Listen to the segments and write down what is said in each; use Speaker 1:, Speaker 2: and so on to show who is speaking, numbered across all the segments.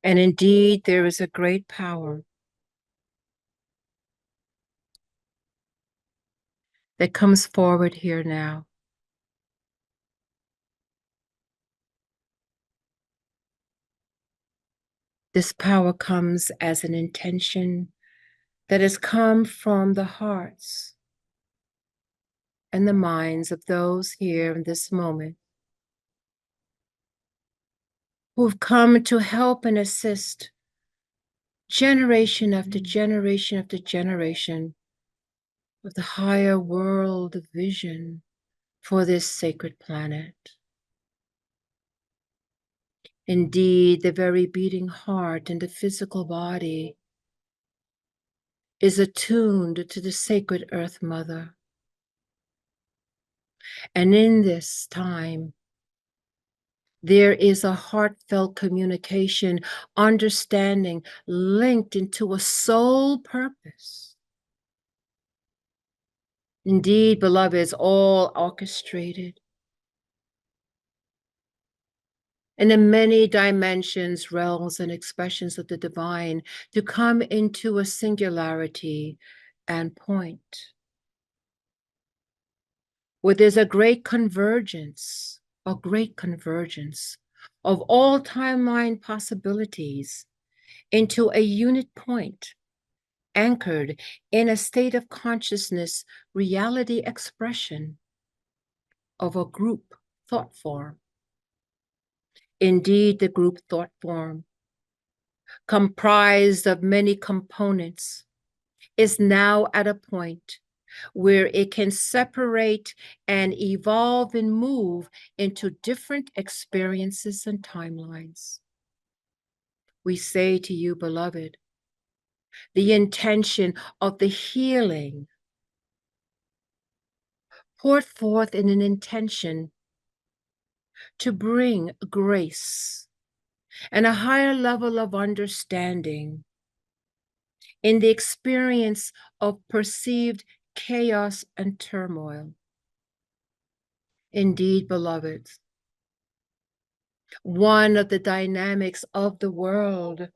Speaker 1: And indeed, there is a great power that comes forward here now. This power comes as an intention that has come from the hearts and the minds of those here in this moment who've come to help and assist generation after generation after generation of the higher world vision for this sacred planet. Indeed, the very beating heart and the physical body is attuned to the sacred Earth Mother. And in this time, there is a heartfelt communication, understanding, linked into a soul purpose. Indeed, beloved, it's all orchestrated in the many dimensions, realms, and expressions of the divine to come into a singularity and point, where there's a great convergence of all timeline possibilities into a unit point, anchored in a state of consciousness, reality expression of a group thought form. Indeed, the group thought form, comprised of many components, is now at a point where it can separate and evolve and move into different experiences and timelines. We say to you, beloved, the intention of the healing poured forth in an intention to bring grace and a higher level of understanding in the experience of perceived chaos and turmoil. Indeed, beloveds, one of the dynamics of the world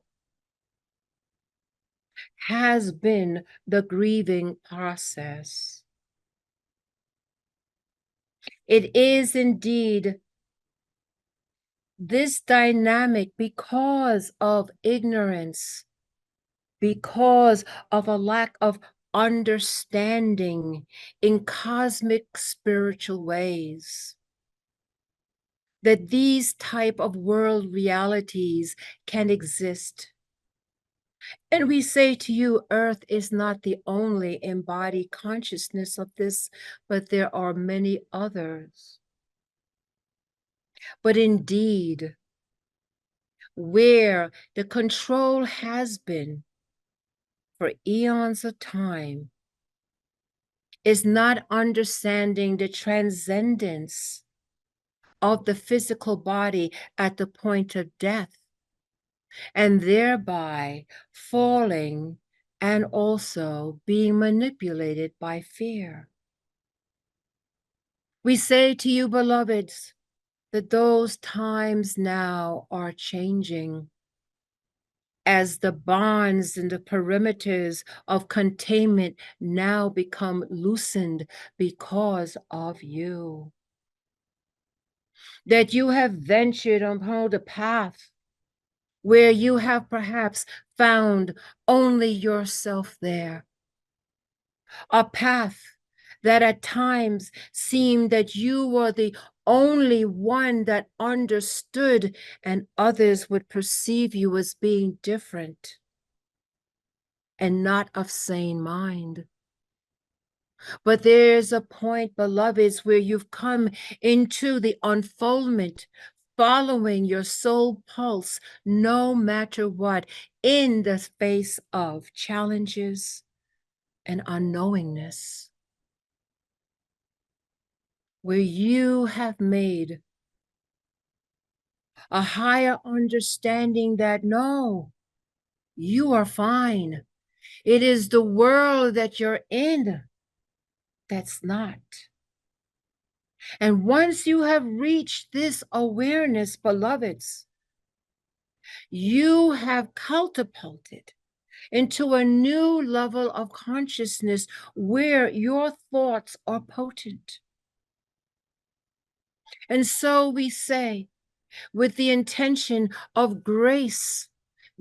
Speaker 1: has been the grieving process. It is indeed this dynamic because of ignorance, because of a lack of understanding in cosmic spiritual ways, that these type of world realities can exist. And we say to you, Earth is not the only embodied consciousness of this, but there are many others. But indeed, where the control has been for eons of time is not understanding the transcendence of the physical body at the point of death, and thereby falling and also being manipulated by fear. We say to you, beloveds, that those times now are changing as the bonds and the perimeters of containment now become loosened because of you. That you have ventured upon the path where you have perhaps found only yourself there. A path that at times seemed that you were the only one that understood, and others would perceive you as being different and not of sane mind. But there's a point, beloveds, where you've come into the unfoldment, following your soul pulse, no matter what, in the face of challenges and unknowingness, where you have made a higher understanding that no, you are fine. It is the world that you're in that's not. And once you have reached this awareness, beloveds, You have catapulted into a new level of consciousness where your thoughts are potent. And so we say, with the intention of grace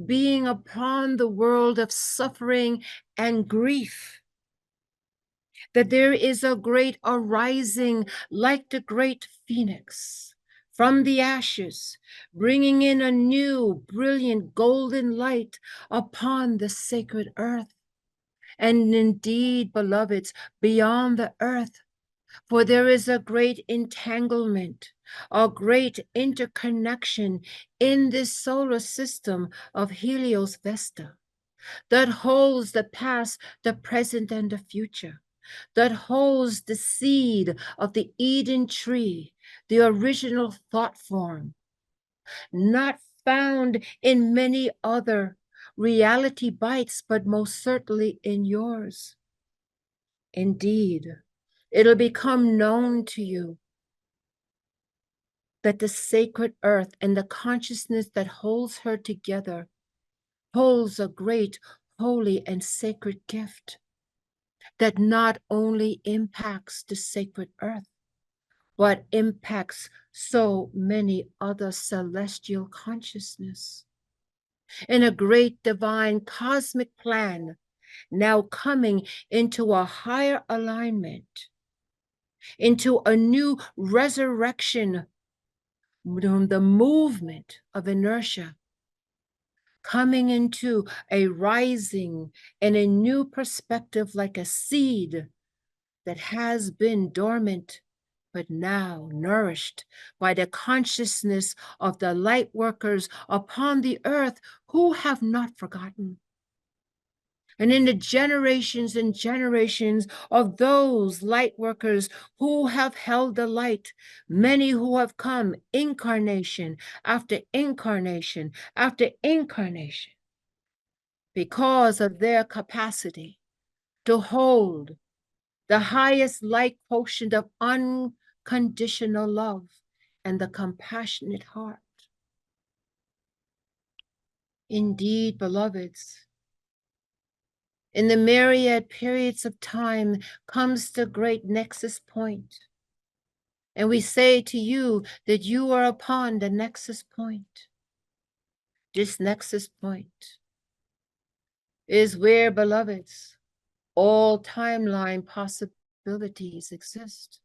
Speaker 1: being upon the world of suffering and grief, that there is a great arising like the great phoenix from the ashes, bringing in a new, brilliant, golden light upon the sacred earth. And indeed, beloveds, beyond the earth, for there is a great entanglement, a great interconnection in this solar system of Helios Vesta that holds the past, the present, and the future, that holds the seed of the Eden tree, the original thought form, not found in many other reality bites, but most certainly in yours. Indeed, it'll become known to you that the sacred earth and the consciousness that holds her together holds a great, holy, and sacred gift that not only impacts the sacred earth, but impacts so many other celestial consciousness in a great divine cosmic plan now coming into a higher alignment, into a new resurrection, the movement of inertia, coming into a rising and a new perspective like a seed that has been dormant, but now nourished by the consciousness of the light workers upon the earth who have not forgotten. And in the generations and generations of those light workers who have held the light, many who have come incarnation after incarnation after incarnation, because of their capacity to hold the highest light quotient of unconditional love and the compassionate heart. Indeed, beloveds, in the myriad periods of time comes the great nexus point. And we say to you that you are upon the nexus point. This nexus point is where, beloveds, all timeline possibilities exist.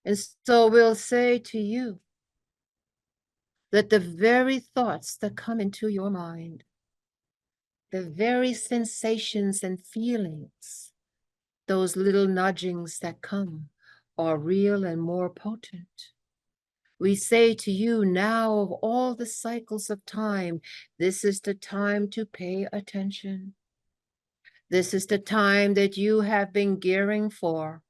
Speaker 1: And so we'll say to you that the very thoughts that come into your mind, the very sensations and feelings, those little nudgings that come are real and more potent. We say to you now, of all the cycles of time, this is the time to pay attention. This is the time that you have been gearing for.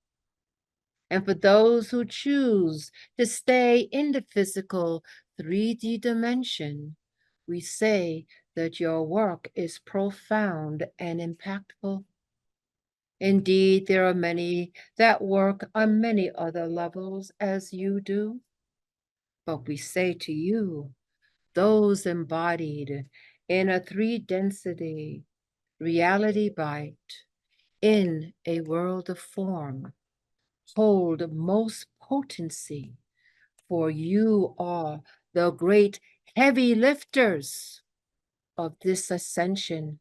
Speaker 1: And for those who choose to stay in the physical 3D dimension, we say that your work is profound and impactful. Indeed, there are many that work on many other levels as you do. But we say to you, those embodied in a 3D reality bite in a world of form, hold most potency, for you are the great heavy lifters of this ascension,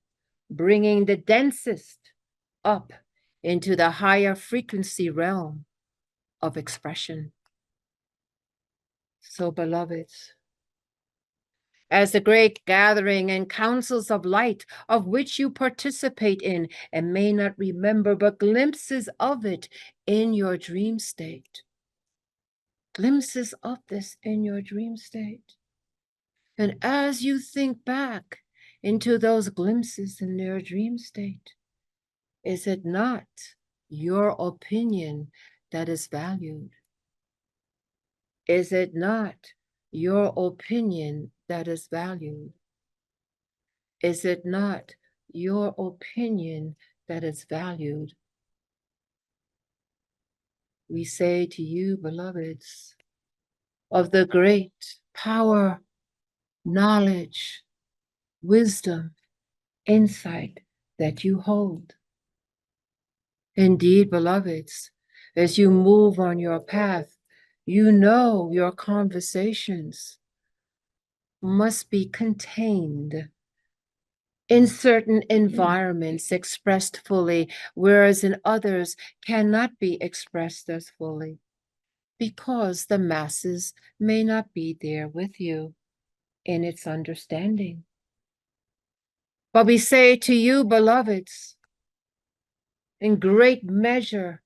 Speaker 1: bringing the densest up into the higher frequency realm of expression. So, beloveds, as the great gathering and councils of light of which you participate in and may not remember, but glimpses of it in your dream state. Glimpses of this in your dream state. And as you think back into those glimpses in your dream state, is it not your opinion that is valued? Is it not your opinion that is valued? Is it not your opinion that is valued? We say to you, beloveds, of the great power knowledge, wisdom, insight that you hold. Indeed, beloveds, as you move on your path, you know your conversations must be contained in certain environments expressed fully, whereas in others cannot be expressed as fully, because the masses may not be there with you in its understanding. But we say to you, beloveds, in great measure,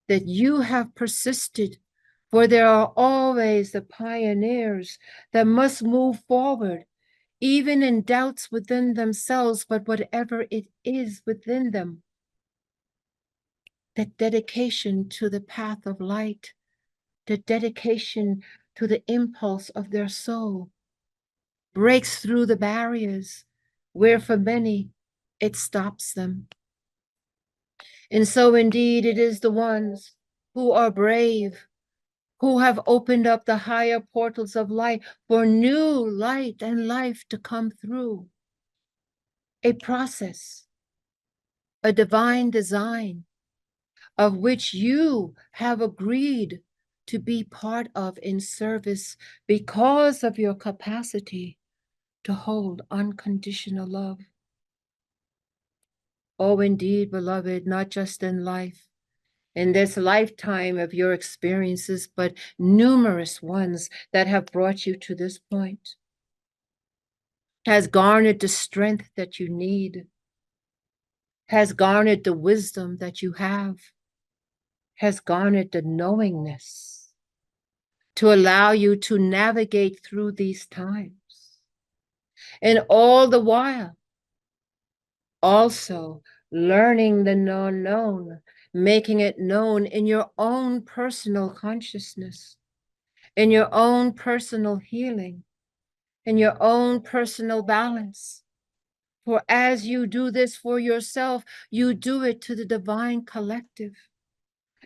Speaker 1: that you have persisted, for there are always the pioneers that must move forward, even in doubts within themselves, but whatever it is within them, that dedication to the path of light, the dedication to the impulse of their soul, breaks through the barriers where for many it stops them. And so indeed it is the ones who are brave, who have opened up the higher portals of light for new light and life to come through. A process, a divine design of which you have agreed to be part of in service because of your capacity to hold unconditional love. Oh, indeed, beloved, not just in life, in this lifetime of your experiences, but numerous ones that have brought you to this point, has garnered the strength that you need, has garnered the wisdom that you have, has garnered the knowingness to allow you to navigate through these times. And all the while, also learning the non-known, making it known in your own personal consciousness, in your own personal healing, in your own personal balance. For as you do this for yourself, you do it to the divine collective.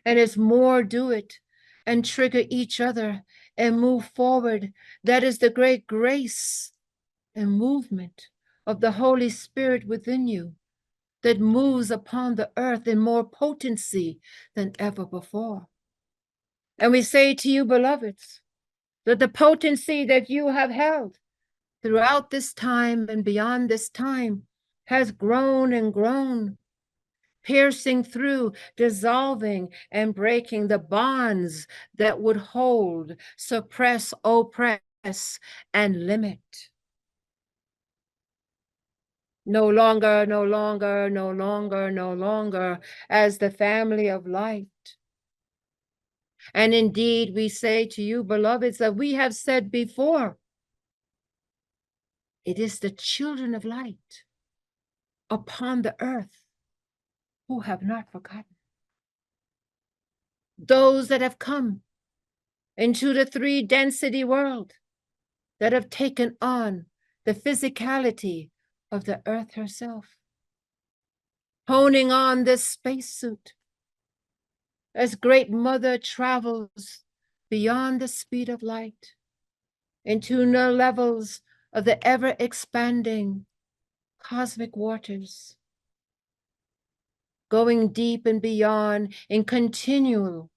Speaker 1: And as more do it and trigger each other and move forward, that is the great grace and movement of the Holy Spirit within you that moves upon the earth in more potency than ever before. And we say to you, beloveds, that the potency that you have held throughout this time and beyond this time has grown and grown, piercing through, dissolving, and breaking the bonds that would hold, suppress, oppress, and limit. No longer, no longer, no longer, no longer as the family of light. And indeed, we say to you, beloveds, that we have said before, it is the children of light upon the earth who have not forgotten. Those that have come into the three density world, that have taken on the physicality of the earth herself, honing on this spacesuit as Great Mother travels beyond the speed of light into new levels of the ever-expanding cosmic waters, going deep and beyond in continual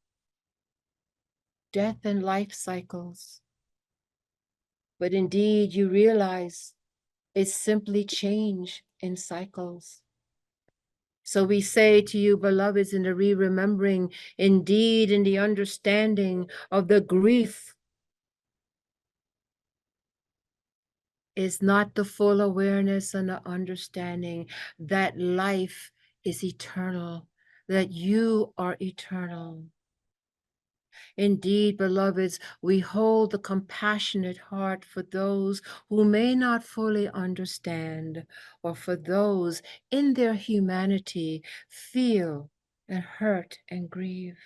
Speaker 1: death and life cycles. But indeed, you realize it's simply change in cycles. So we say to you, beloveds, in the remembering, indeed, in the understanding of the grief is not the full awareness and the understanding that life is eternal, that you are eternal. Indeed, beloveds, we hold the compassionate heart for those who may not fully understand, or for those in their humanity feel and hurt and grieve.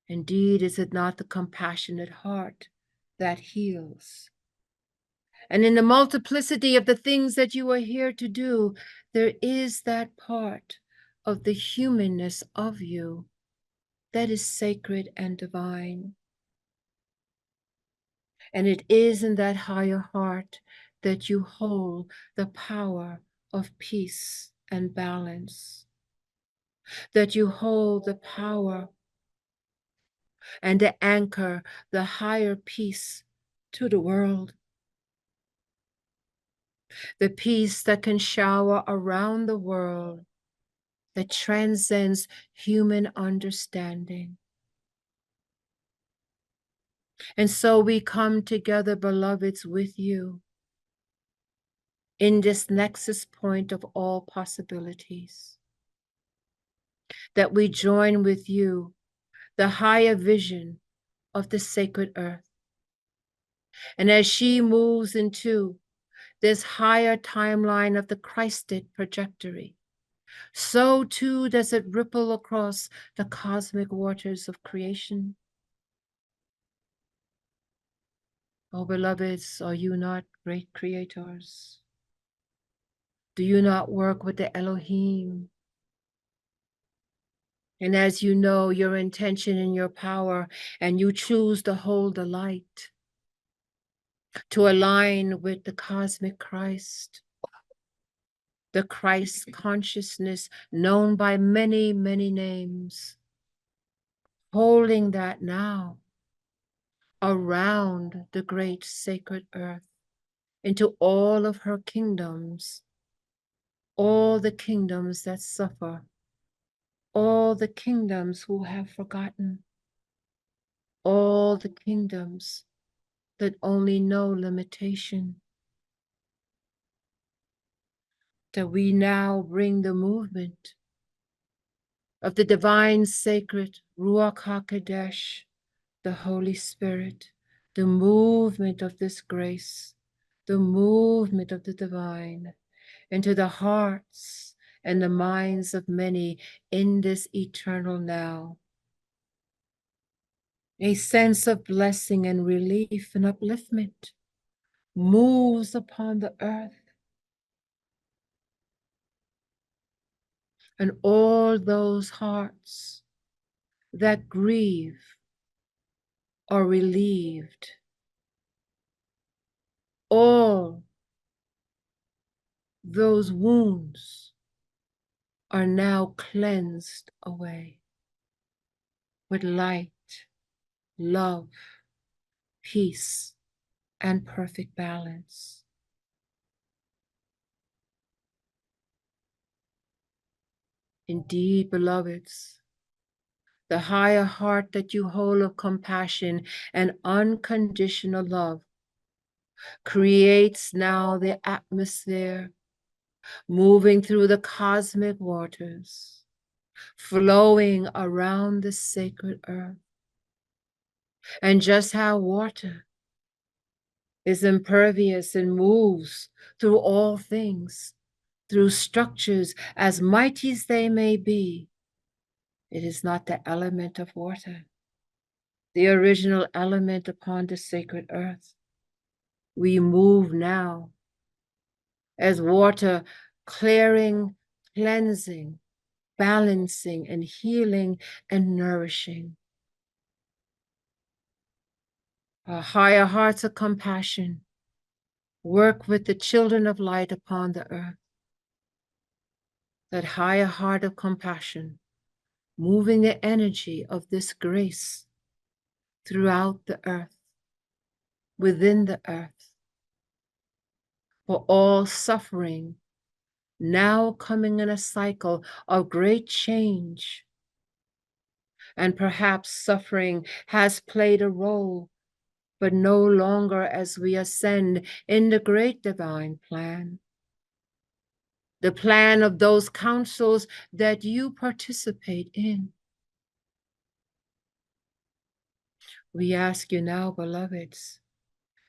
Speaker 1: Indeed, is it not the compassionate heart that heals? And in the multiplicity of the things that you are here to do, there is that part of the humanness of you that is sacred and divine. And it is in that higher heart that you hold the power of peace and balance, that you hold the power and to anchor the higher peace to the world, the peace that can shower around the world, that transcends human understanding. And so we come together, beloveds, with you in this nexus point of all possibilities, that we join with you the higher vision of the sacred earth. And as she moves into this higher timeline of the Christed trajectory, so too does it ripple across the cosmic waters of creation. Oh, beloveds, are you not great creators? Do you not work with the Elohim? And as you know your intention and your power, and you choose to hold the light, to align with the cosmic Christ, the Christ consciousness known by many, many names, holding that now around the great sacred earth into all of her kingdoms, all the kingdoms that suffer, all the kingdoms who have forgotten, all the kingdoms that only know limitation, that we now bring the movement of the divine sacred Ruach HaKodesh, the Holy Spirit, the movement of this grace, the movement of the divine into the hearts and the minds of many in this eternal now. A sense of blessing and relief and upliftment moves upon the earth, and all those hearts that grieve are relieved. All those wounds are now cleansed away with light, love, peace, and perfect balance. Indeed, beloveds, the higher heart that you hold of compassion and unconditional love creates now the atmosphere, moving through the cosmic waters, flowing around the sacred earth. And just how water is impervious and moves through all things, through structures as mighty as they may be, it is not the element of water, the original element upon the sacred earth. We move now as water, clearing, cleansing, balancing, and healing and nourishing. Our higher hearts of compassion work with the children of light upon the earth. That higher heart of compassion, moving the energy of this grace throughout the earth, within the earth, for all suffering, now coming in a cycle of great change. And perhaps suffering has played a role, but no longer as we ascend in the great divine plan. The plan of those councils that you participate in. We ask you now, beloveds,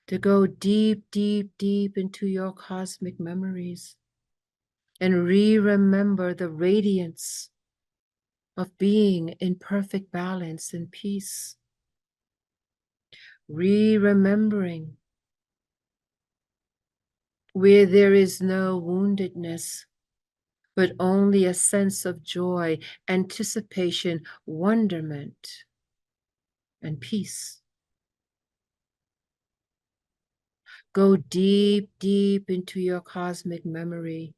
Speaker 1: to go deep, deep, deep into your cosmic memories and remember the radiance of being in perfect balance and peace. Remembering where there is no woundedness, but only a sense of joy, anticipation, wonderment, and peace. Go deep, deep into your cosmic memory,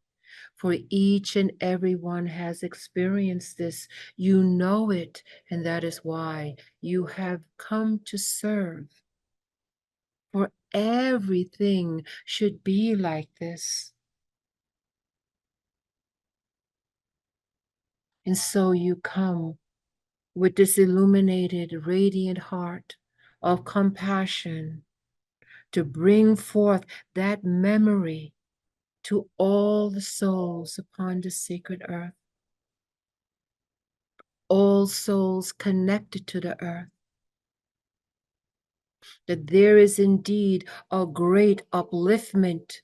Speaker 1: for each and every one has experienced this. You know it, and that is why you have come to serve. For everything should be like this. And so you come with this illuminated, radiant heart of compassion to bring forth that memory to all the souls upon the sacred earth, all souls connected to the earth, that there is indeed a great upliftment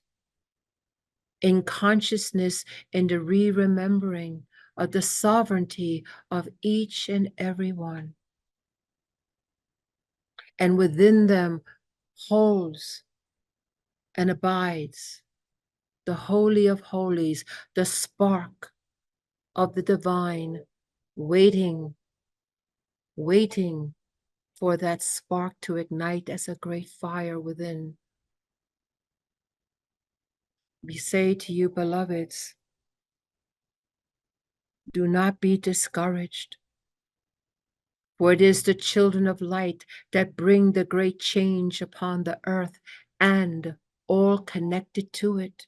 Speaker 1: in consciousness in the re-remembering of the sovereignty of each and every one. And within them holds and abides the Holy of Holies, the spark of the divine, waiting for that spark to ignite as a great fire within. We say to you, beloveds, do not be discouraged, for it is the children of light that bring the great change upon the earth and all connected to it.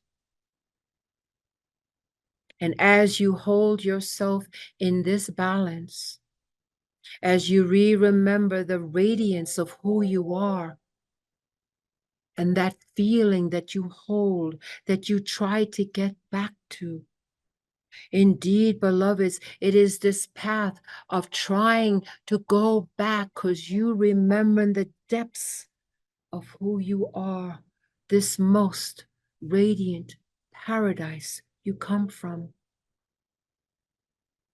Speaker 1: And as you hold yourself in this balance, as you remember the radiance of who you are, and that feeling that you hold, that you try to get back to. Indeed, beloveds, it is this path of trying to go back because you remember the depths of who you are, this most radiant paradise you come from.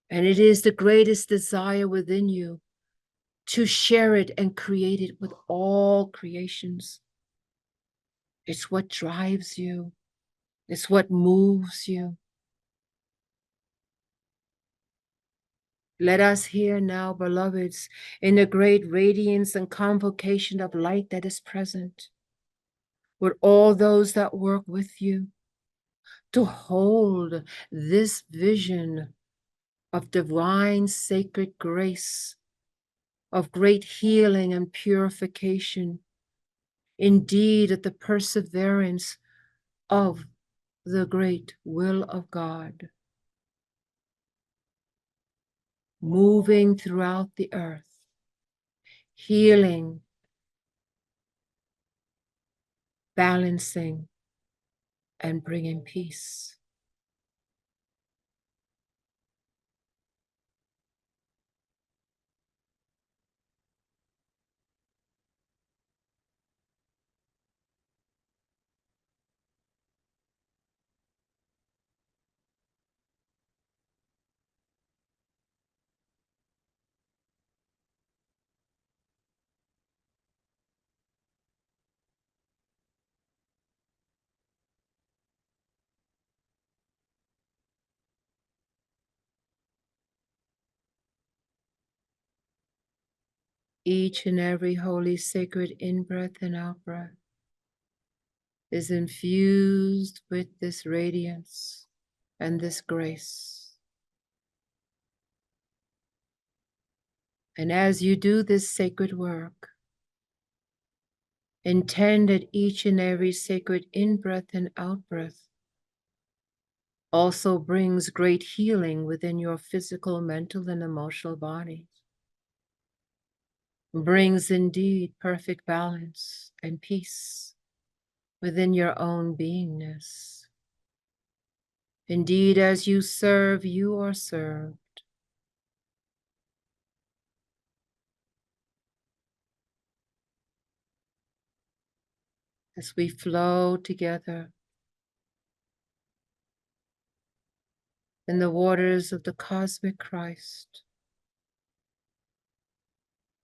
Speaker 1: And it is the greatest desire within you to share it and create it with all creations. It's what drives you. It's what moves you. Let us hear now, beloveds, in the great radiance and convocation of light that is present, with all those that work with you, to hold this vision of divine sacred grace, of great healing and purification, indeed of the perseverance of the great will of God, moving throughout the earth, healing, balancing, and bringing peace. Each and every holy sacred in-breath and out-breath is infused with this radiance and this grace. And as you do this sacred work, intend that each and every sacred in-breath and out-breath also brings great healing within your physical, mental, and emotional bodies. Brings indeed perfect balance and peace within your own beingness. Indeed, as you serve, you are served. As we flow together in the waters of the cosmic Christ,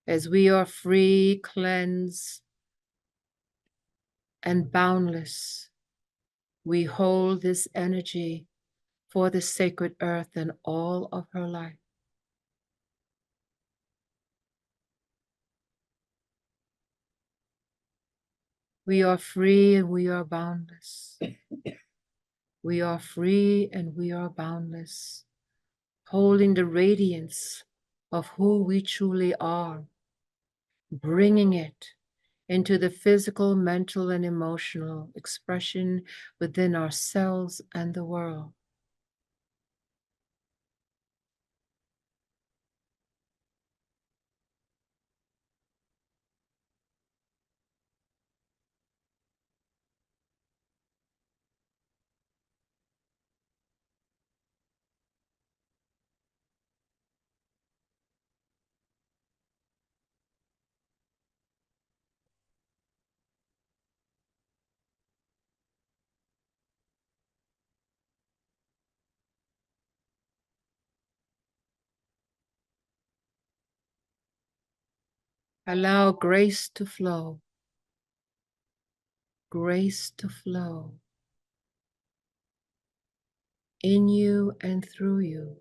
Speaker 1: as we are free, cleansed, and boundless, we hold this energy for the sacred earth and all of her life. We are free and we are boundless. We are free and we are boundless, holding the radiance of who we truly are, bringing it into the physical, mental, and emotional expression within ourselves and the world. Allow grace to flow, grace to flow in you and through you.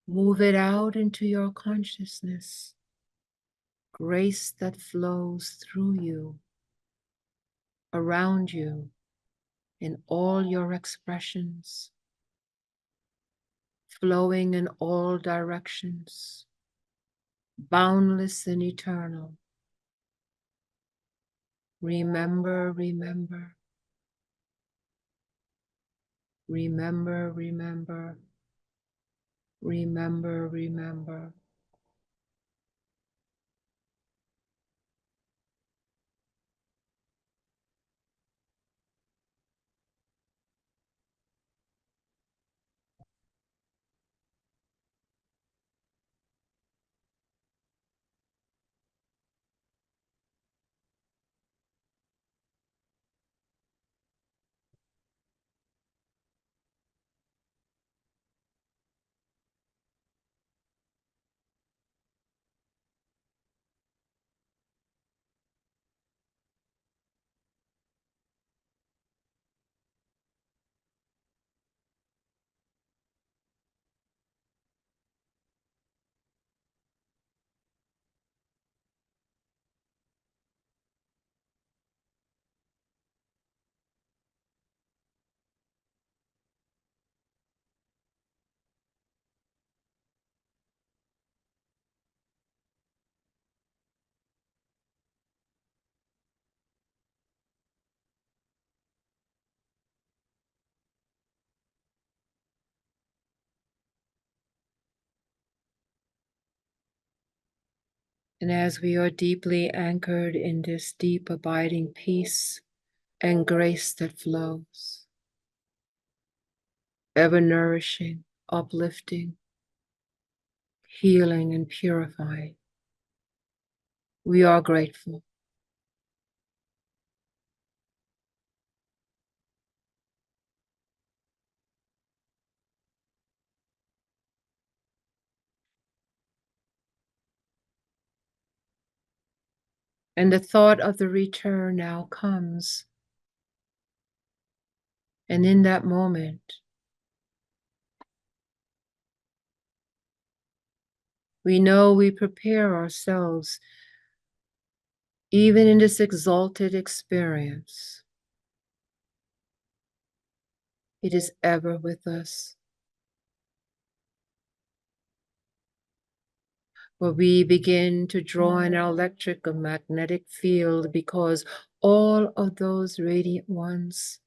Speaker 1: Move it out into your consciousness, grace that flows through you, around you, in all your expressions, flowing in all directions, boundless and eternal. Remember, remember, remember, remember, remember, remember. And as we are deeply anchored in this deep abiding peace and grace that flows, ever nourishing, uplifting, healing, and purifying, we are grateful. And the thought of the return now comes. And in that moment, we know we prepare ourselves, even in this exalted experience. It is ever with us. Where we begin to draw in our electric or magnetic field because all of those radiant ones,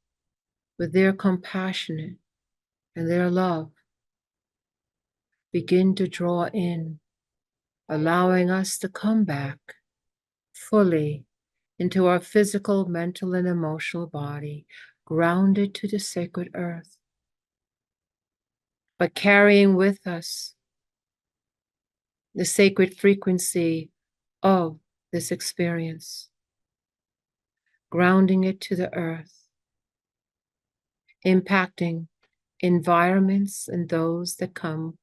Speaker 1: with their compassionate and their love, begin to draw in, allowing us to come back fully into our physical, mental, and emotional body, grounded to the sacred earth, but carrying with us the sacred frequency of this experience, grounding it to the earth, impacting environments and those that come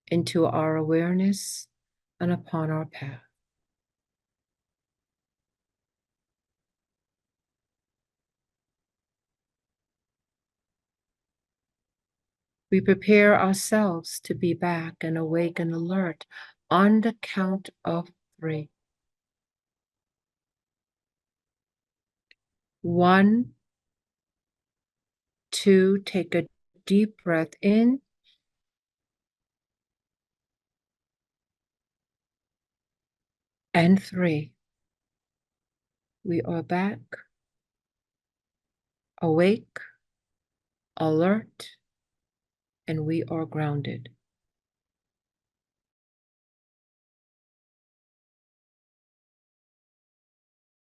Speaker 1: into our awareness and upon our path. We prepare ourselves to be back and awake and alert on the count of 3. 1, 2, take a deep breath in. And 3, we are back, awake, alert, and we are grounded.